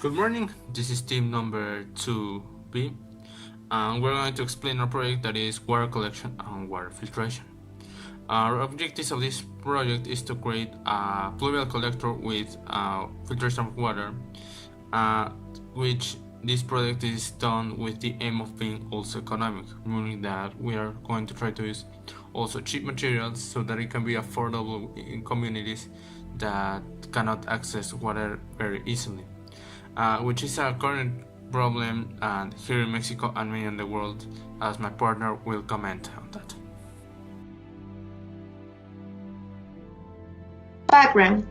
Good morning, this is team number 2B, and we're going to explain our project that is water collection and water filtration. Our objectives of this project is to create a pluvial collector with filtration of water, which this project is done with the aim of being also economic, meaning that we are going to try to use also cheap materials so that it can be affordable in communities that cannot access water very easily. Which is a current problem here in Mexico and many in the world, as my partner will comment on that. Background.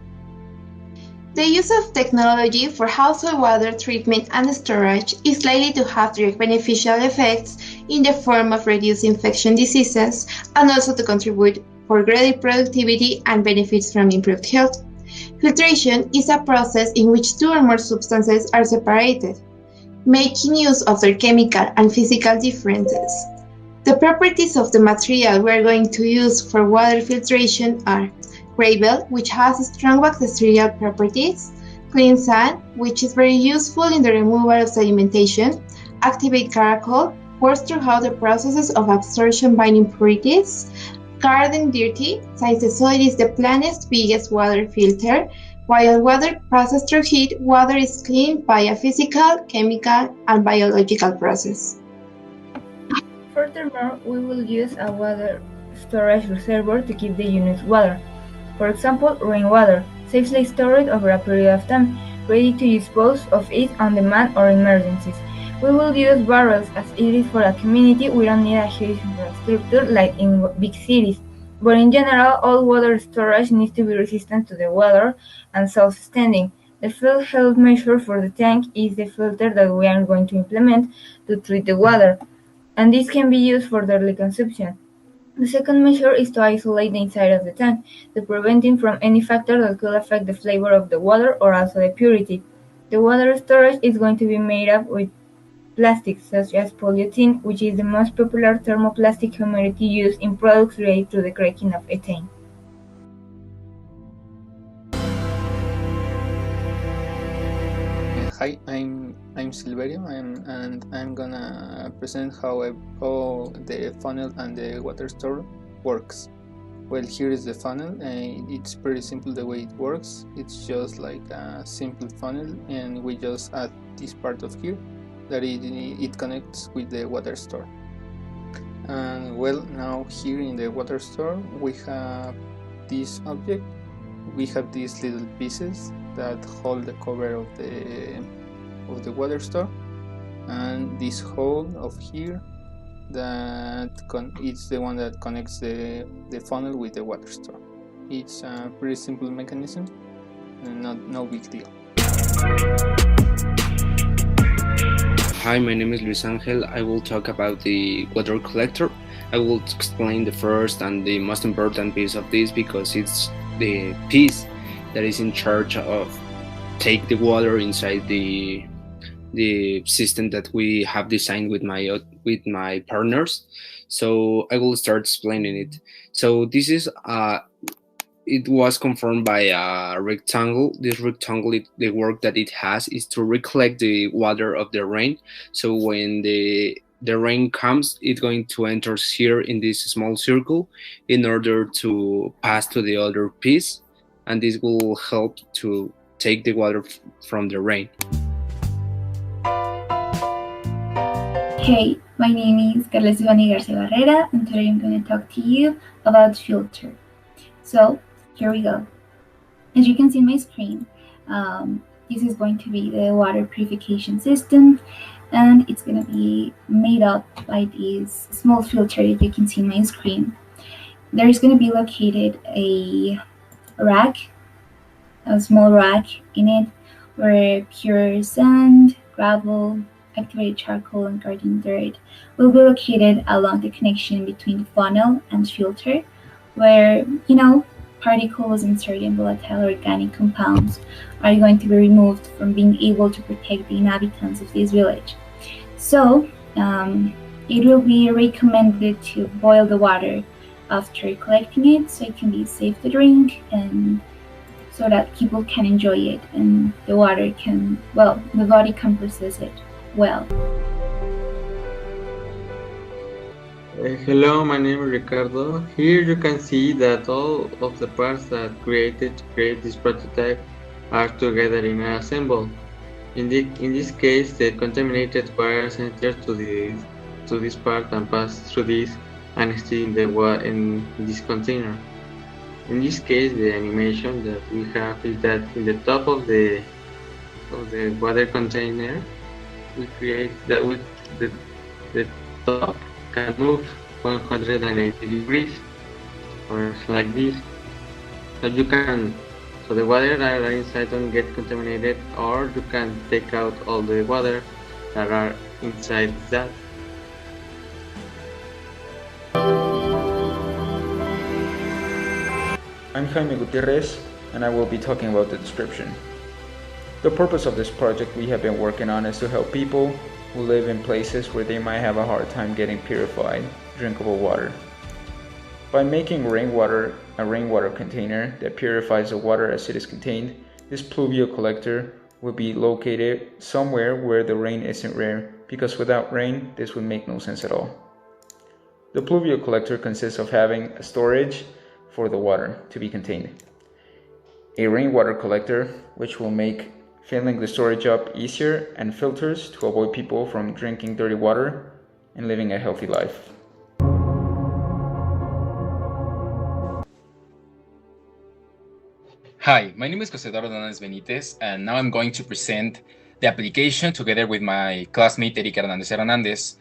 The use of technology for household water treatment and storage is likely to have direct beneficial effects in the form of reduced infection diseases and also to contribute for greater productivity and benefits from improved health. Filtration is a process in which two or more substances are separated, making use of their chemical and physical differences. The properties of the material we are going to use for water filtration are gravel, which has strong bacterial properties, clean sand, which is very useful in the removal of sedimentation, activate charcoal, works throughout the processes of absorption by impurities, garden dirty, since the soil is the planet's biggest water filter. While water passes through heat, water is cleaned by a physical, chemical, and biological process. Furthermore, we will use a water storage reservoir to keep the unit's water. For example, rainwater, safely stored over a period of time, ready to dispose of it on demand or emergencies. We will use barrels as it is for a community. We don't need a huge infrastructure like in big cities. But in general, all water storage needs to be resistant to the weather and self-standing. The field health measure for the tank is the filter that we are going to implement to treat the water, and this can be used for daily consumption. The second measure is to isolate the inside of the tank, to prevent it from any factor that could affect the flavor of the water or also the purity. The water storage is going to be made up with plastics such as polyethylene, which is the most popular thermoplastic humidity used in products related to the cracking of ethane. Hi, I'm Silverio, and I'm gonna present how the funnel and the water store works. Well, here is the funnel, and it's pretty simple the way it works. It's just like a simple funnel, and we just add this part of here that it connects with the water store. And well, now here in the water store we have this object. We have these little pieces that hold the cover of the water store, and this hole of here it's the one that connects the funnel with the water store. It's a pretty simple mechanism and no big deal. Hi, my name is Luis Angel. I will talk about the water collector. I will explain the first and the most important piece of this because it's the piece that is in charge of take the water inside the system that we have designed with my partners. So I will start explaining it. So this is it was confirmed by a rectangle. This rectangle, the work that it has is to recollect the water of the rain. So when the rain comes, it's going to enter here in this small circle in order to pass to the other piece, and this will help to take the water from the rain. Hey, my name is Carla Giovanni Garcia Barrera, and today I'm going to talk to you about filter. So here we go. As you can see on my screen, this is going to be the water purification system, and it's going to be made up by this small filter that you can see on my screen. There is going to be located a small rack in it where pure sand, gravel, activated charcoal, and garden dirt will be located along the connection between the funnel and filter, where, particles and certain volatile organic compounds are going to be removed from being able to protect the inhabitants of this village. So it will be recommended to boil the water after collecting it so it can be safe to drink and so that people can enjoy it and the water can, well, the body can process it well. Hello, my name is Ricardo. Here you can see that all of the parts that created to create this prototype are together in an assemble. In this case, the contaminated wires enter to this part and pass through this and stay in this container. In this case, the animation that we have is that in the top of the water container, we create that with the top can move 180 degrees, or like this. So the water that are inside don't get contaminated, or you can take out all the water that are inside that. I'm Jaime Gutierrez, and I will be talking about the description. The purpose of this project we have been working on is to help people who live in places where they might have a hard time getting purified, drinkable water. By making rainwater a rainwater container that purifies the water as it is contained, this pluvial collector will be located somewhere where the rain isn't rare, because without rain, this would make no sense at all. The pluvial collector consists of having a storage for the water to be contained, a rainwater collector, which will make filling the storage up easier, and filters to avoid people from drinking dirty water and living a healthy life. Hi, my name is José Eduardo Hernández Benítez, and now I'm going to present the application together with my classmate Eric Hernández Hernández.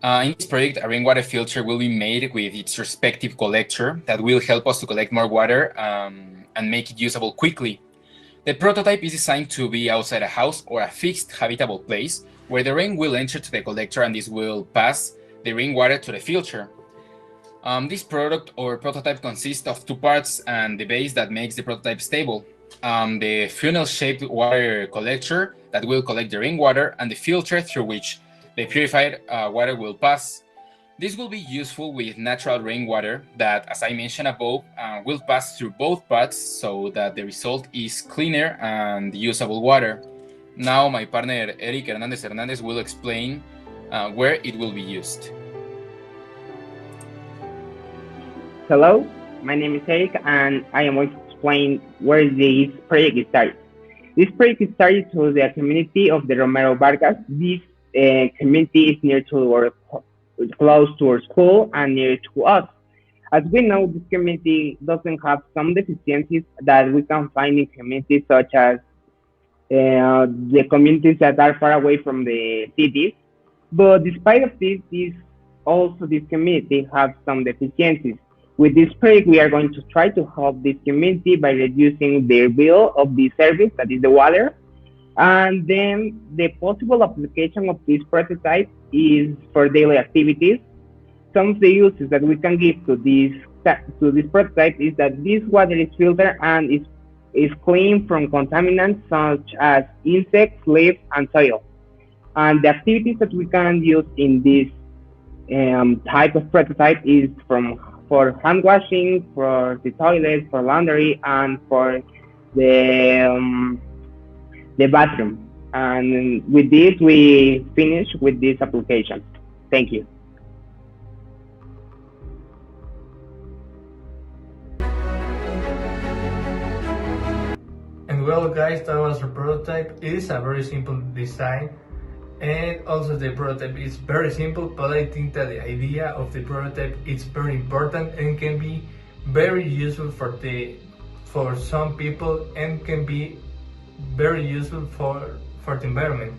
In this project, a rainwater filter will be made with its respective collector that will help us to collect more water and make it usable quickly. The prototype is designed to be outside a house or a fixed habitable place where the rain will enter to the collector and this will pass the rainwater to the filter. This product or prototype consists of two parts and the base that makes the prototype stable. The funnel-shaped water collector that will collect the rainwater, and the filter through which the purified water will pass. This will be useful with natural rainwater that, as I mentioned above, will pass through both parts so that the result is cleaner and usable water. Now my partner Eric Hernández Hernández will explain where it will be used. Hello, my name is Eric, and I am going to explain where this project started. This project started to the community of the Romero Vargas. This community is near to our, close to our school and near to us. As we know, this community doesn't have some deficiencies that we can find in communities such as the communities that are far away from the cities. But despite of this community have some deficiencies. With this project, we are going to try to help this community by reducing their bill of the service, that is the water. And then the possible application of this prototype is for daily activities. Some of the uses that we can give to this prototype is that this water is filtered and is clean from contaminants such as insects, leaves, and soil. And the activities that we can use in this type of prototype is for hand washing, for the toilet, for laundry, and for the bathroom. And with this, we finish with this application. Thank you. And well, guys, that was the prototype. It is a very simple design, and also the prototype is very simple, but I think that the idea of the prototype is very important and can be very useful for some people, and can be very useful for the environment.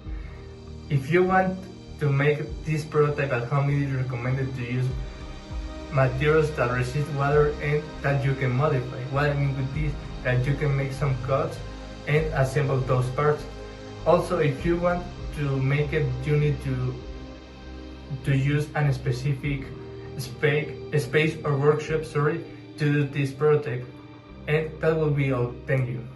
If you want to make this prototype at home, it is recommended to use materials that resist water and that you can modify. What I mean with this, that you can make some cuts and assemble those parts. Also, if you want to make it, you need to use a specific space or workshop, to do this prototype. And that will be all. Thank you.